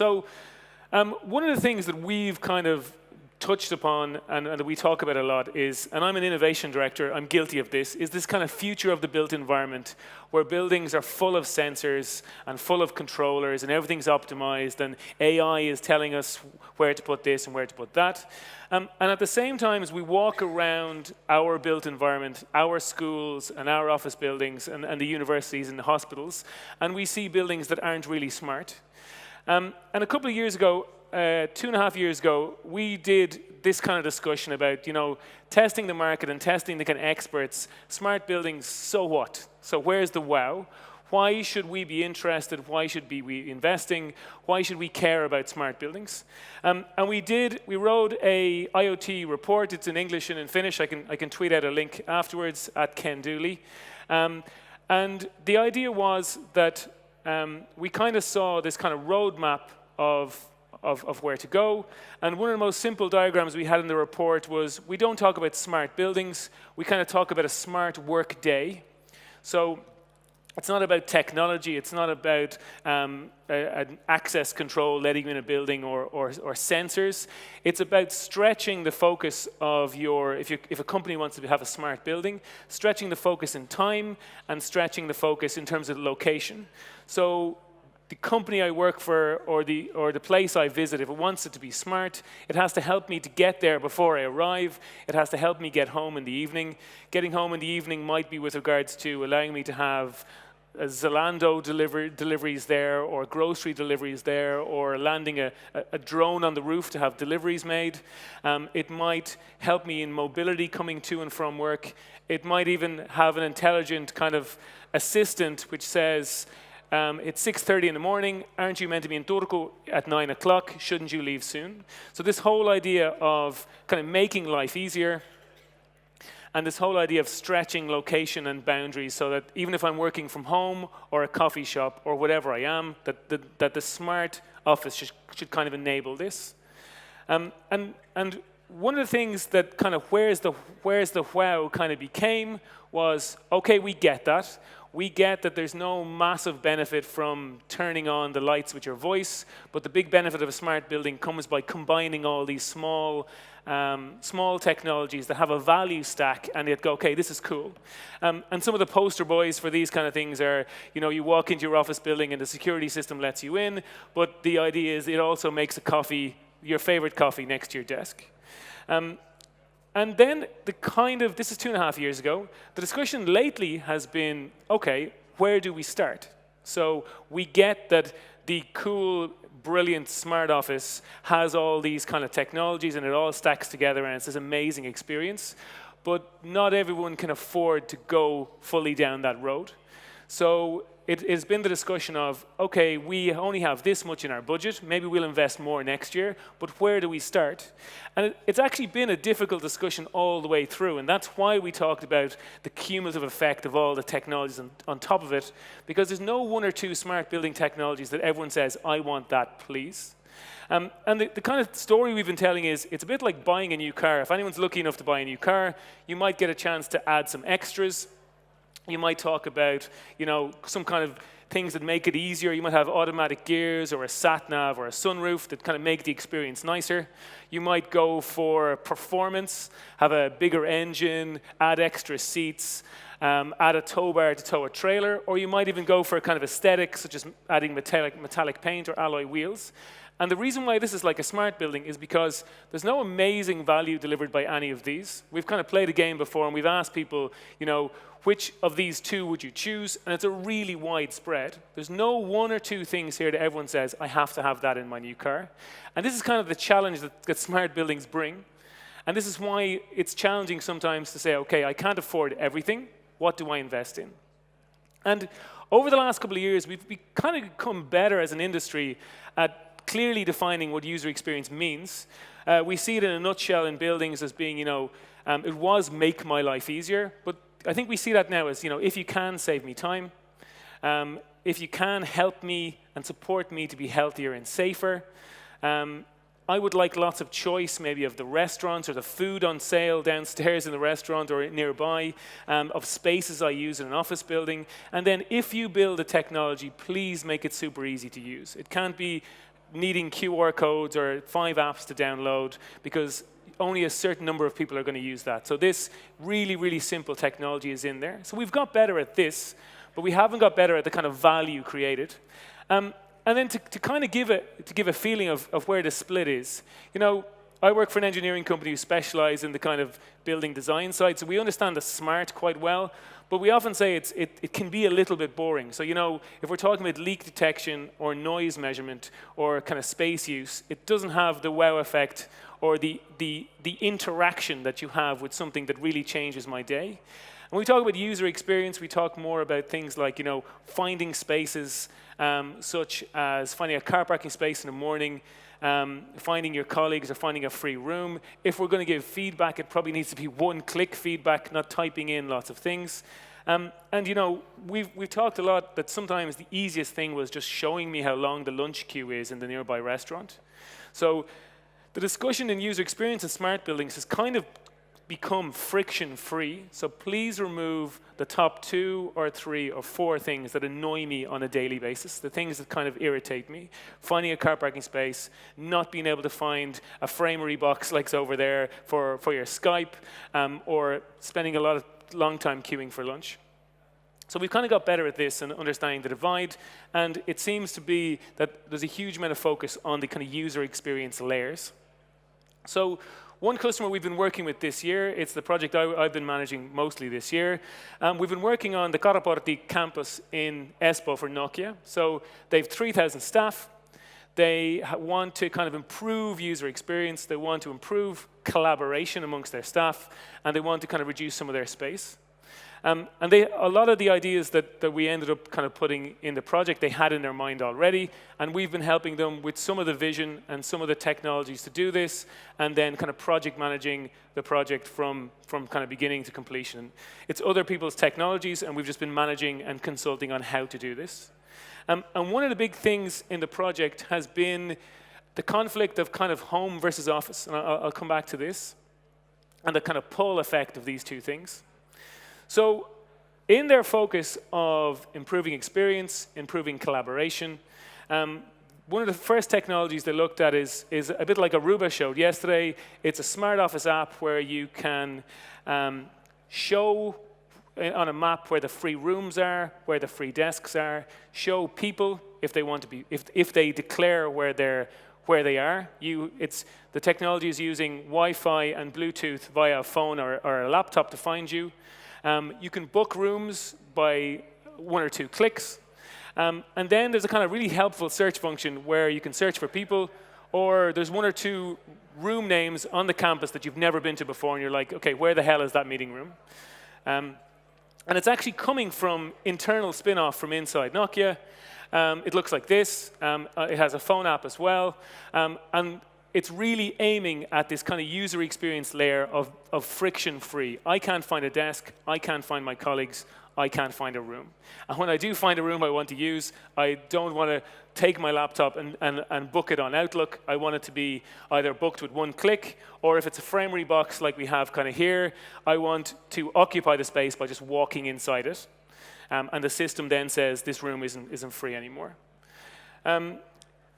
So one of the things that we've kind of touched upon and that we talk about a lot is, and I'm an innovation director, I'm guilty of this, is this kind of future of the built environment where buildings are full of sensors and full of controllers and everything's optimized and AI is telling us where to put this and where to put that. And at the same time, as we walk around our built environment, our schools and our office buildings and the universities and the hospitals, and we see buildings that aren't really smart. And a couple of years ago, 2.5 years ago, we did this kind of discussion about, testing the market and testing the kind of experts. Smart buildings, so what? So where's the wow? Why should we be interested? Why should we be investing? Why should we care about smart buildings? And we wrote a IoT report. It's in English and in Finnish. I can tweet out a link afterwards at Ken Dooley. And the idea was that we kind of saw this kind of roadmap of where to go. And one of the most simple diagrams we had in the report was, we don't talk about smart buildings, we kind of talk about a smart work day. So it's not about technology, it's not about an access control letting you in a building or sensors. It's about stretching the focus of if a company wants to have a smart building, stretching the focus in time and stretching the focus in terms of location. So the company I work for or the place I visit, if it wants it to be smart, it has to help me to get there before I arrive. It has to help me get home in the evening. Getting home in the evening might be with regards to allowing me to have Zalando deliveries there, or grocery deliveries there, or landing a drone on the roof to have deliveries made. It might help me in mobility coming to and from work. It might even have an intelligent kind of assistant which says, it's 6:30 in the morning, aren't you meant to be in Turku at 9 o'clock? Shouldn't you leave soon? So this whole idea of kind of making life easier, and this whole idea of stretching location and boundaries so that even if I'm working from home or a coffee shop or whatever I am, that the smart office should kind of enable this. And one of the things that kind of where's the wow kind of became was, okay, we get that. We get that there's no massive benefit from turning on the lights with your voice, but the big benefit of a smart building comes by combining all these small technologies that have a value stack, and you'd go, okay, this is cool. And some of the poster boys for these kind of things are, you walk into your office building and the security system lets you in, but the idea is it also makes a coffee, your favorite coffee, next to your desk. And then this is 2.5 years ago, the discussion lately has been, okay, where do we start? So we get that the cool, brilliant smart office has all these kind of technologies and it all stacks together and it's this amazing experience, but not everyone can afford to go fully down that road. So it has been the discussion of, okay, we only have this much in our budget, maybe we'll invest more next year, but where do we start? And it's actually been a difficult discussion all the way through, and that's why we talked about the cumulative effect of all the technologies on top of it, because there's no one or two smart building technologies that everyone says, I want that, please. And the kind of story we've been telling is, it's a bit like buying a new car. If anyone's lucky enough to buy a new car, you might get a chance to add some extras. You might talk about, some kind of things that make it easier. You might have automatic gears or a sat-nav or a sunroof that kind of make the experience nicer. You might go for performance, have a bigger engine, add extra seats, add a tow bar to tow a trailer, or you might even go for a kind of aesthetic, such as adding metallic paint or alloy wheels. And the reason why this is like a smart building is because there's no amazing value delivered by any of these. We've kind of played a game before and we've asked people, which of these two would you choose? And it's a really wide spread. There's no one or two things here that everyone says, I have to have that in my new car. And this is kind of the challenge that smart buildings bring. And this is why it's challenging sometimes to say, okay, I can't afford everything. What do I invest in? And over the last couple of years, we've kind of become better as an industry at clearly defining what user experience means. We see it in a nutshell in buildings as being, it was make my life easier, but I think we see that now as, if you can save me time, if you can help me and support me to be healthier and safer. I would like lots of choice, maybe of the restaurants or the food on sale downstairs in the restaurant or nearby, of spaces I use in an office building. And then if you build a technology, please make it super easy to use. It can't be needing QR codes or 5 apps to download because only a certain number of people are going to use that. So this really, really simple technology is in there. So we've got better at this, but we haven't got better at the kind of value created. And then to kind of give a feeling of where the split is, you know, I work for an engineering company who specialize in the kind of building design side, so we understand the smart quite well, but we often say it can be a little bit boring. So, you know, if we're talking about leak detection or noise measurement or kind of space use, it doesn't have the wow effect or the interaction that you have with something that really changes my day. When we talk about user experience, we talk more about things like, you know, finding spaces, such as finding a car parking space in the morning, finding your colleagues or finding a free room. If we're going to give feedback, it probably needs to be one-click feedback, not typing in lots of things. And you know, we've talked a lot that sometimes the easiest thing was just showing me how long the lunch queue is in the nearby restaurant. So the discussion in user experience in smart buildings has kind of become friction-free, so please remove the top 2 or 3 or 4 things that annoy me on a daily basis, the things that kind of irritate me. Finding a car parking space, not being able to find a framery box like over there for your Skype, or spending a long time queuing for lunch. So we've kind of got better at this and understanding the divide, and it seems to be that there's a huge amount of focus on the kind of user experience layers. So one customer we've been working with this year, it's the project I've been managing mostly this year. We've been working on the Coraporti campus in Espoo for Nokia. So they've 3,000 staff. They want to kind of improve user experience. They want to improve collaboration amongst their staff. And they want to kind of reduce some of their space. And a lot of the ideas that we ended up kind of putting in the project, they had in their mind already, and we've been helping them with some of the vision and some of the technologies to do this, and then kind of project managing the project from kind of beginning to completion. It's other people's technologies, and we've just been managing and consulting on how to do this. And one of the big things in the project has been the conflict of kind of home versus office, and I'll come back to this, and the kind of pull effect of these two things. So in their focus of improving experience, improving collaboration, one of the first technologies they looked at is a bit like Aruba showed yesterday. It's a smart office app where you can show on a map where the free rooms are, where the free desks are, show people if they want to be, if they declare where they are. The technology is using Wi-Fi and Bluetooth via a phone or a laptop to find you. You can book rooms by 1 or 2 clicks. And then there's a kind of really helpful search function where you can search for people, or there's 1 or 2 room names on the campus that you've never been to before, and you're like, okay, where the hell is that meeting room? And it's actually coming from internal spin-off from inside Nokia. It looks like this. It has a phone app as well. And it's really aiming at this kind of user experience layer of friction-free. I can't find a desk. I can't find my colleagues. I can't find a room. And when I do find a room I want to use, I don't want to take my laptop and book it on Outlook. I want it to be either booked with 1 click, or if it's a framery box like we have kind of here, I want to occupy the space by just walking inside it. And the system then says this room isn't free anymore.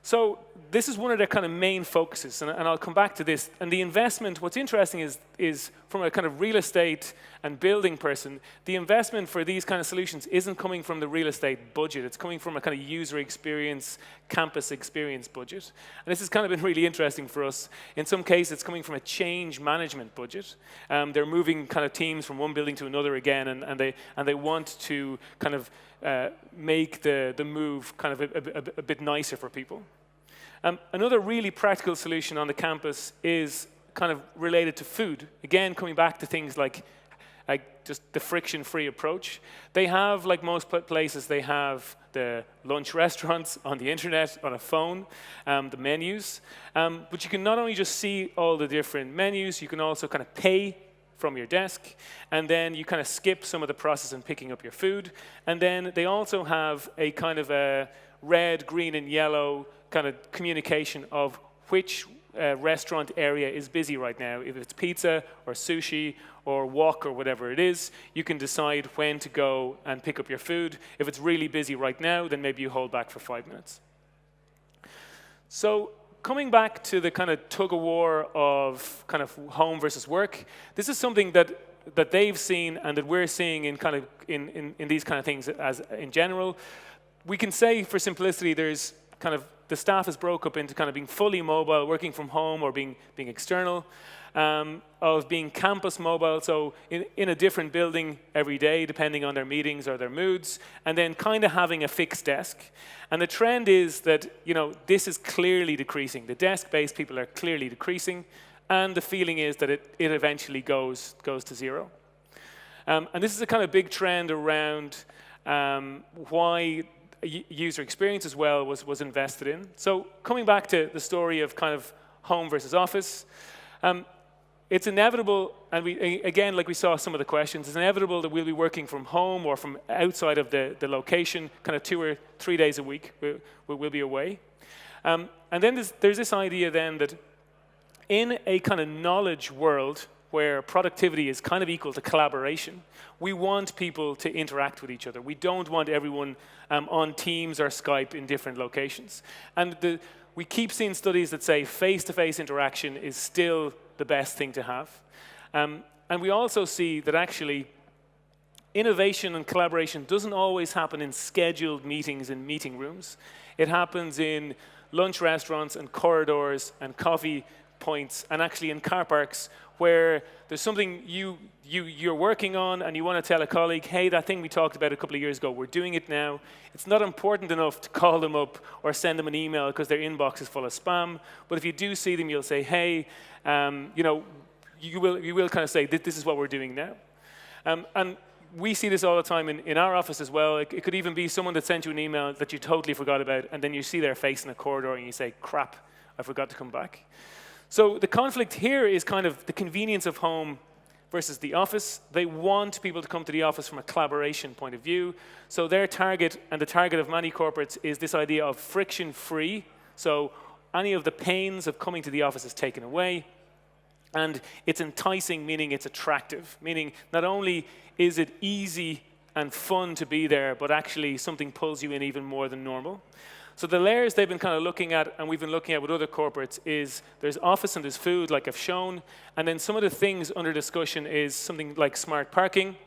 So this is one of their kind of main focuses, and I'll come back to this. And the investment, what's interesting is from a kind of real estate and building person, the investment for these kind of solutions isn't coming from the real estate budget. It's coming from a kind of user experience, campus experience budget. And this has kind of been really interesting for us. In some cases, it's coming from a change management budget. They're moving kind of teams from one building to another again, and they want to kind of make the move kind of a bit nicer for people. Another really practical solution on the campus is kind of related to food. Again, coming back to things like just the friction-free approach. They have, like most places, they have the lunch restaurants on the internet, on a phone, the menus. But you can not only just see all the different menus, you can also kind of pay from your desk, and then you kind of skip some of the process in picking up your food. And then they also have a kind of a red, green, and yellow kind of communication of which restaurant area is busy right now. If it's pizza or sushi or wok or whatever it is, you can decide when to go and pick up your food. If it's really busy right now, then maybe you hold back for 5 minutes. So coming back to the kind of tug-of-war of kind of home versus work, this is something that they've seen and that we're seeing in kind of in these kind of things as in general. We can say, for simplicity, there's kind of the staff is broke up into kind of being fully mobile, working from home, or being external, of being campus mobile, so in a different building every day, depending on their meetings or their moods, and then kind of having a fixed desk. And the trend is that, you know, this is clearly decreasing. The desk-based people are clearly decreasing, and the feeling is that it eventually goes to zero. And this is a kind of big trend around why user experience as well was invested in. So coming back to the story of kind of home versus office, it's inevitable, and again, like we saw some of the questions, it's inevitable that we'll be working from home or from outside of the location, kind of 2 or 3 days a week, we'll be away. And then there's this idea then that in a kind of knowledge world where productivity is kind of equal to collaboration, we want people to interact with each other. We don't want everyone on Teams or Skype in different locations. And we keep seeing studies that say face-to-face interaction is still the best thing to have. And we also see that actually innovation and collaboration doesn't always happen in scheduled meetings in meeting rooms. It happens in lunch restaurants and corridors and coffee points and actually in car parks where there's something you're working on and you want to tell a colleague, hey, that thing we talked about a couple of years ago, we're doing it now. It's not important enough to call them up or send them an email because their inbox is full of spam. But if you do see them, you'll say, hey, you know, you will kind of say, this is what we're doing now. And we see this all the time in our office as well. It could even be someone that sent you an email that you totally forgot about, and then you see their face in a corridor and you say, crap, I forgot to come back. So the conflict here is kind of the convenience of home versus the office. They want people to come to the office from a collaboration point of view. So their target, and the target of many corporates, is this idea of friction-free. So any of the pains of coming to the office is taken away. And it's enticing, meaning it's attractive, meaning not only is it easy and fun to be there, but actually something pulls you in even more than normal. So the layers they've been kind of looking at, and we've been looking at with other corporates, is there's office and there's food, like I've shown, and then some of the things under discussion is something like smart parking,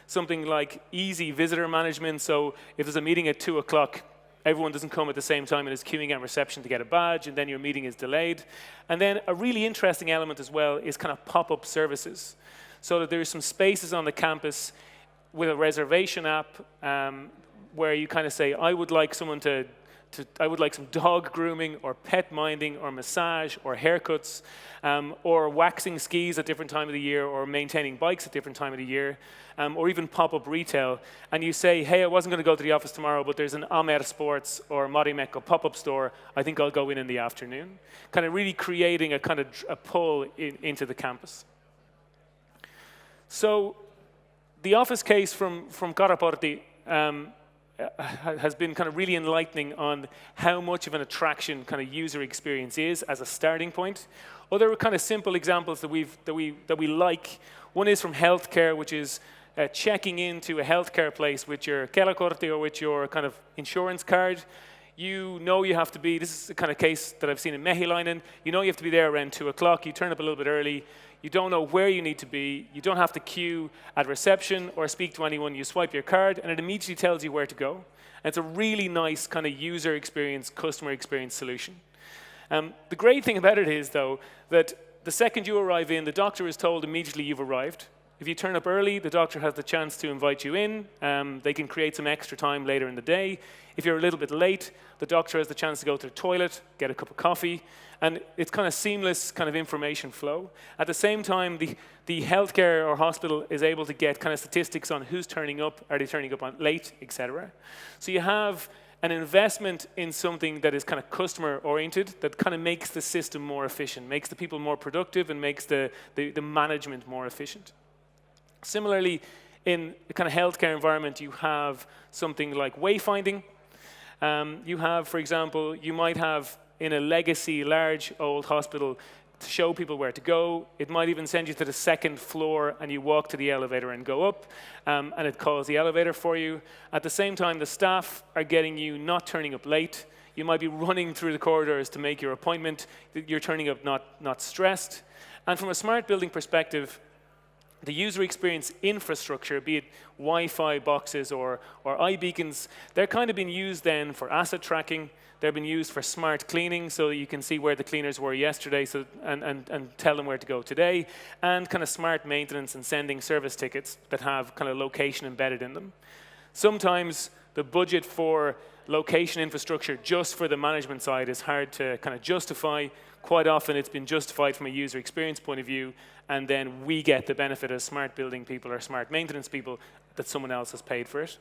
something like easy visitor management. So if there's a meeting at 2 o'clock, everyone doesn't come at the same time and is queuing at reception to get a badge, and then your meeting is delayed. And then a really interesting element as well is kind of pop-up services. So that there's some spaces on the campus with a reservation app where you kind of say, I would like someone I would like some dog grooming or pet minding or massage or haircuts or waxing skis at different time of the year or maintaining bikes at different time of the year or even pop-up retail. And you say, hey, I wasn't going to go to the office tomorrow, but there's an Amer Sports or Marimekko pop-up store. I think I'll go in the afternoon. Kind of really creating a kind of a pull into the campus. So the office case from Karaportti has been kind of really enlightening on how much of an attraction kind of user experience is as a starting point. Other kind of simple examples that we like. One is from healthcare, which is checking into a healthcare place with your Kelakortti or with your kind of insurance card. You know you have to be, this is the kind of case that I've seen in Mehiläinen, you know you have to be there around 2 o'clock, you turn up a little bit early, you don't know where you need to be, you don't have to queue at reception or speak to anyone, you swipe your card and it immediately tells you where to go. And it's a really nice kind of user experience, customer experience solution. The great thing about it is though, that the second you arrive in, the doctor is told immediately you've arrived. If you turn up early, the doctor has the chance to invite you in. They can create some extra time later in the day. If you're a little bit late, the doctor has the chance to go to the toilet, get a cup of coffee, and it's kind of seamless kind of information flow. At the same time, the healthcare or hospital is able to get kind of statistics on who's turning up, are they turning up on late, etc. So you have an investment in something that is kind of customer-oriented, that kind of makes the system more efficient, makes the people more productive, and makes the management more efficient. Similarly, in the kind of healthcare environment, you have something like wayfinding. You have, for example, you might have in a legacy large old hospital to show people where to go. It might even send you to the second floor and you walk to the elevator and go up and it calls the elevator for you. At the same time, the staff are getting you not turning up late. You might be running through the corridors to make your appointment. You're turning up not stressed. And from a smart building perspective, the user experience infrastructure, be it Wi-Fi boxes or iBeacons, they're kind of being used then for asset tracking. They're being used for smart cleaning, so that you can see where the cleaners were yesterday and tell them where to go today, and kind of smart maintenance and sending service tickets that have kind of location embedded in them. Sometimes the budget for location infrastructure just for the management side is hard to kind of justify. Quite often it's been justified from a user experience point of view, and then we get the benefit as smart building people or smart maintenance people that someone else has paid for it.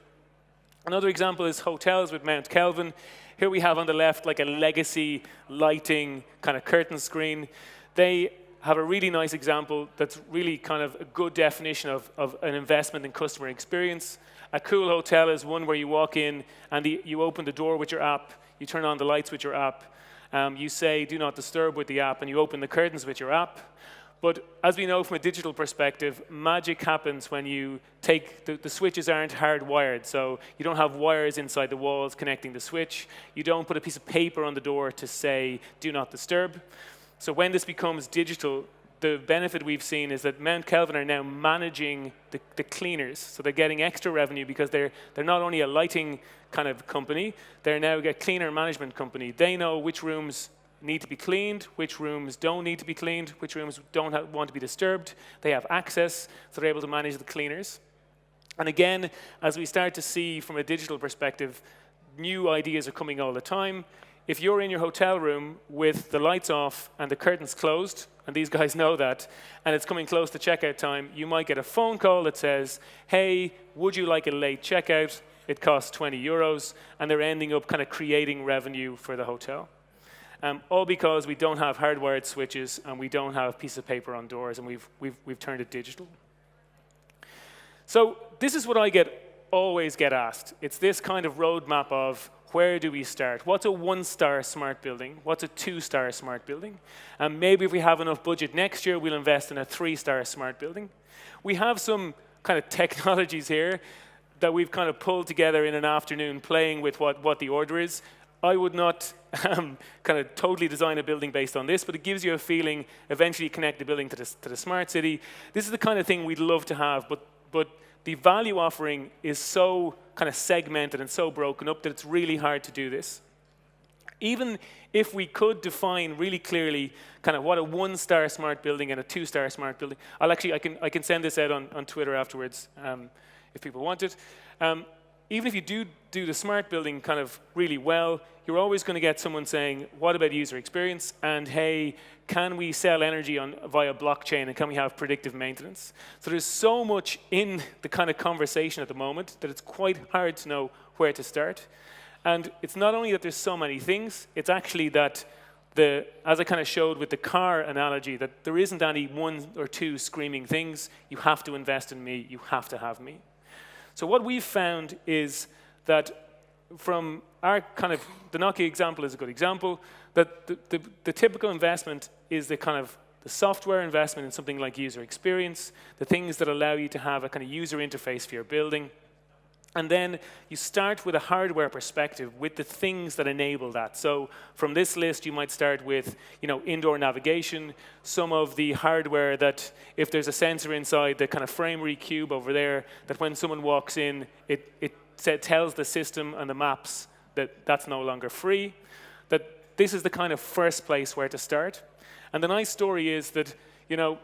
Another example is hotels with Mount Kelvin. Here we have on the left like a legacy lighting kind of curtain screen. They have a really nice example that's really kind of a good definition of an investment in customer experience. A cool hotel is one where you walk in and you open the door with your app, you turn on the lights with your app, you say do not disturb with the app, and you open the curtains with your app. But as we know from a digital perspective, magic happens when you take, the switches aren't hardwired, so you don't have wires inside the walls connecting the switch. You don't put a piece of paper on the door to say, do not disturb. So when this becomes digital, the benefit we've seen is that Mount Kelvin are now managing the cleaners. So they're getting extra revenue because they're not only a lighting kind of company, they're now a cleaner management company. They know which rooms need to be cleaned, which rooms don't need to be cleaned, which rooms don't want to be disturbed. They have access, so they're able to manage the cleaners. And again, as we start to see from a digital perspective, new ideas are coming all the time. If you're in your hotel room with the lights off and the curtains closed, and these guys know that, and it's coming close to checkout time, you might get a phone call that says, hey, would you like a late checkout? It costs 20 euros, and they're ending up kind of creating revenue for the hotel. All because we don't have hardwired switches and we don't have a piece of paper on doors, and we've turned it digital. So this is what I always get asked. It's this kind of roadmap of where do we start? What's a 1-star smart building? What's a 2-star smart building? And maybe if we have enough budget next year, we'll invest in a 3-star smart building. We have some kind of technologies here that we've kind of pulled together in an afternoon playing with what the order is. I would not kind of totally design a building based on this, but it gives you a feeling, eventually connect the building to the smart city. This is the kind of thing we'd love to have, but the value offering is so kind of segmented and so broken up that it's really hard to do this. Even if we could define really clearly kind of what a 1-star smart building and a 2-star smart building, I can send this out on Twitter afterwards if people want it. Even if you do the smart building kind of really well, you're always going to get someone saying, what about user experience? And hey, can we sell energy via blockchain, and can we have predictive maintenance? So there's so much in the kind of conversation at the moment that it's quite hard to know where to start. And it's not only that there's so many things, it's actually that as I kind of showed with the car analogy, that there isn't any 1 or 2 screaming things. You have to invest in me, you have to have me. So what we've found is that from our kind of, the Nokia example is a good example, that the typical investment is the kind of the software investment in something like user experience, the things that allow you to have a kind of user interface for your building. And then you start with a hardware perspective with the things that enable that. So from this list, you might start with, indoor navigation, some of the hardware that if there's a sensor inside the kind of Framery cube over there, that when someone walks in, it tells the system and the maps that that's no longer free, that this is the kind of first place where to start. And the nice story is that,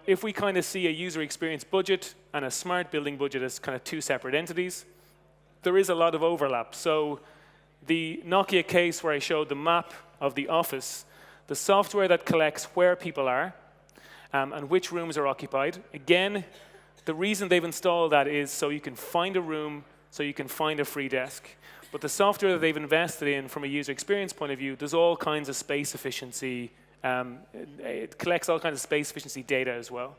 if we kind of see a user experience budget and a smart building budget as kind of 2 separate entities, there is a lot of overlap. So the Nokia case where I showed the map of the office, the software that collects where people are and which rooms are occupied, again, the reason they've installed that is so you can find a room, so you can find a free desk. But the software that they've invested in from a user experience point of view, there's all kinds of space efficiency, it collects all kinds of space efficiency data as well.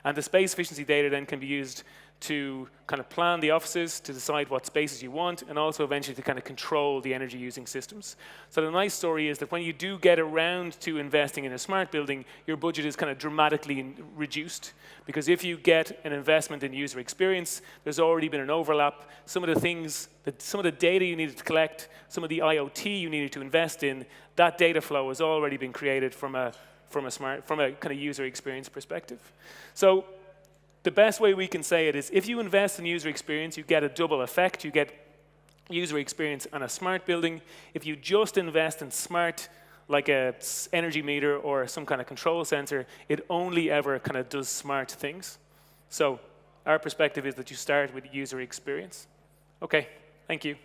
And the space efficiency data then can be used to kind of plan the offices, to decide what spaces you want, and also eventually to kind of control the energy using systems. So the nice story is that when you do get around to investing in a smart building, your budget is kind of dramatically reduced, because if you get an investment in user experience, there's already been an overlap. Some of the things, some of the data you needed to collect, some of the IoT you needed to invest in, that data flow has already been created from a kind of user experience perspective. So the best way we can say it is, if you invest in user experience, you get a double effect. You get user experience and a smart building. If you just invest in smart, like a energy meter or some kind of control sensor, it only ever kind of does smart things. So our perspective is that you start with user experience. Okay, thank you.